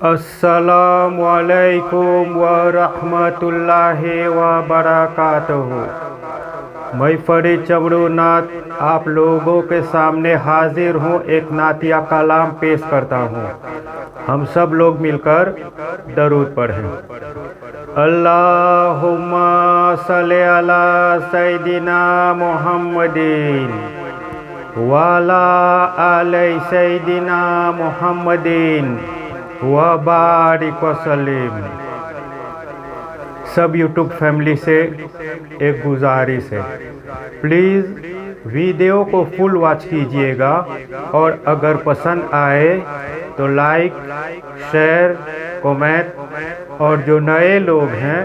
अस्सलामु अलैकुम व रहमतुल्लाहि व बरकातहू। मैं फरीद चबड़ू नात आप लोगों के सामने हाजिर हूँ। एक नातिया कलाम पेश करता हूँ। हम सब लोग मिलकर दरूद पढ़ें। अल्लाहुम्मा सल्लि अला सय्यिदिना मुहम्मदिन वाला आले सय्यिदिना मुहम्मदिन व बारिक वसल्लिम। सब यूट्यूब फैमिली से एक गुजारिश है, प्लीज़ वीडियो को फुल वॉच कीजिएगा और अगर पसंद आए तो लाइक, शेयर, कमेंट और जो नए लोग हैं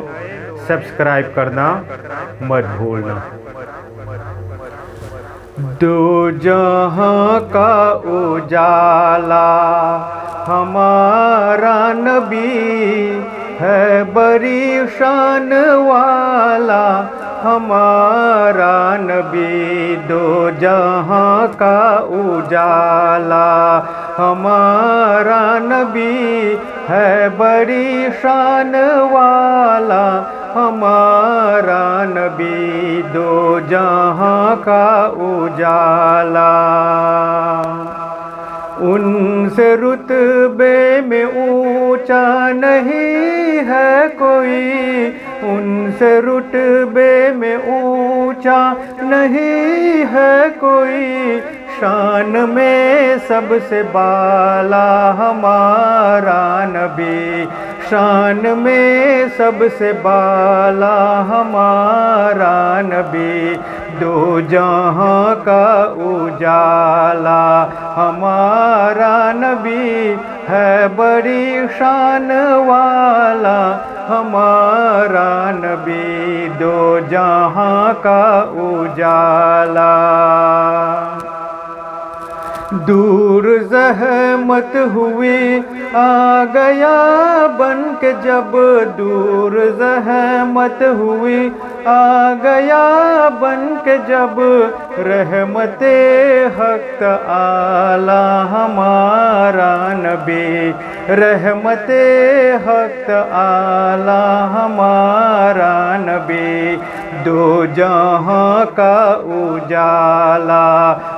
सब्सक्राइब करना मत भूलना। दो जहां का उजाला हमारा नबी है, बड़ी शान वाला हमारा नबी। दो जहां का उजाला हमारा नबी है, बड़ी शान वाला हमारा नबी। दो जहां का उजाला उनसे रुतबे में ऊंचा नहीं है कोई, उनसे रुतबे में ऊंचा नहीं है कोई। शान में सबसे बाला हमारा नबी, शान में सबसे बाला हमारा नबी। दो जहां का उजाला हमारा नबी है, बड़ी शान वाला हमारा नबी। दो जहां का उजाला दूर ज़हमत हुई आ गया बन के जब, दूर ज़हमत हुई आ गया बन के जब। रहमते हक़ आला हमारा नबी, रहमते हक़ आला हमारा नबी। दो जहां का उजाला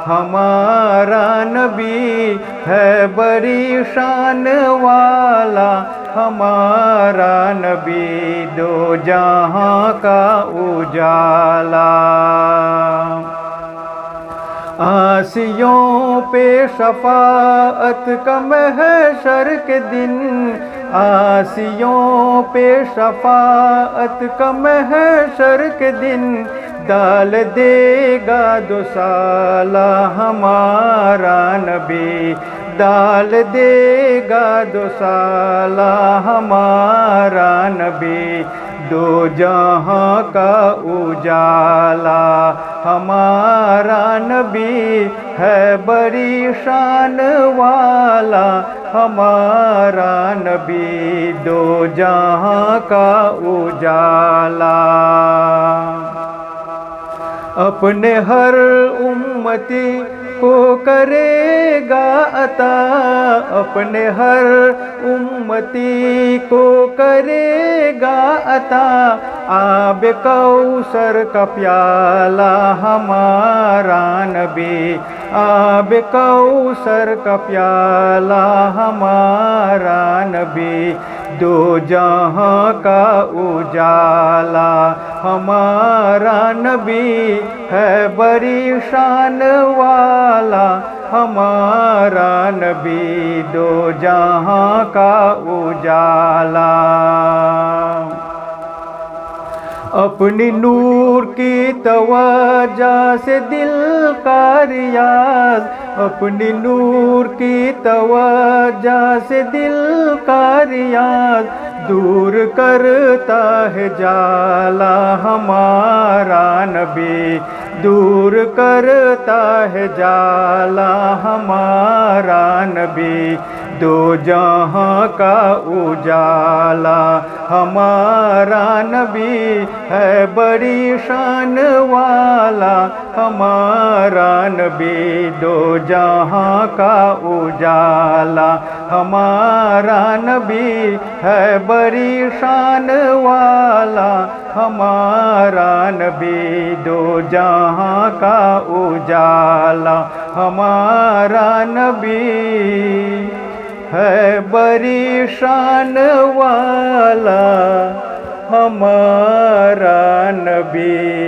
हमारा नबी है, बड़ी शान वाला हमारा नबी। दो जहां का उजाला आसियों पे शफाअत का महशर के दिन, आसियों पे शफाअत का महशर के दिन। डाल देगा दो साला हमारा नबी, डाल देगा दो साला हमारा नबी। दो जहां का उजाला हमारा नबी है, बड़ी शान वाला हमारा नबी। दो जहां का उजाला अपने हर उम्मती को करेगा अता, अपने हर उम्मती को करेगा अता। आब कौसर का प्याला हमारा नबी, आब कौसर का प्याला हमारा नबी। दो जहां का उजाला हमारा नबी है, बड़ी शान वाला हमारा नबी। दो जहां का उजाला अपनी नूर की तवज्जो से दिल का रियाज, अपनी नूर की तवज्जो से दिल का रियाज। दूर करता है जाला हमारा नबी, दूर करता है जाला हमारा नबी, दो जहां का उजाला हमारा नबी है बड़ी शान वाला हमारा नबी, दो जहां का उजाला हमारा नबी है बड़ी शान वाला हमारा नबी, दो जहां का उजाला हमारा नबी है बड़ी शान वाला हमारा नबी।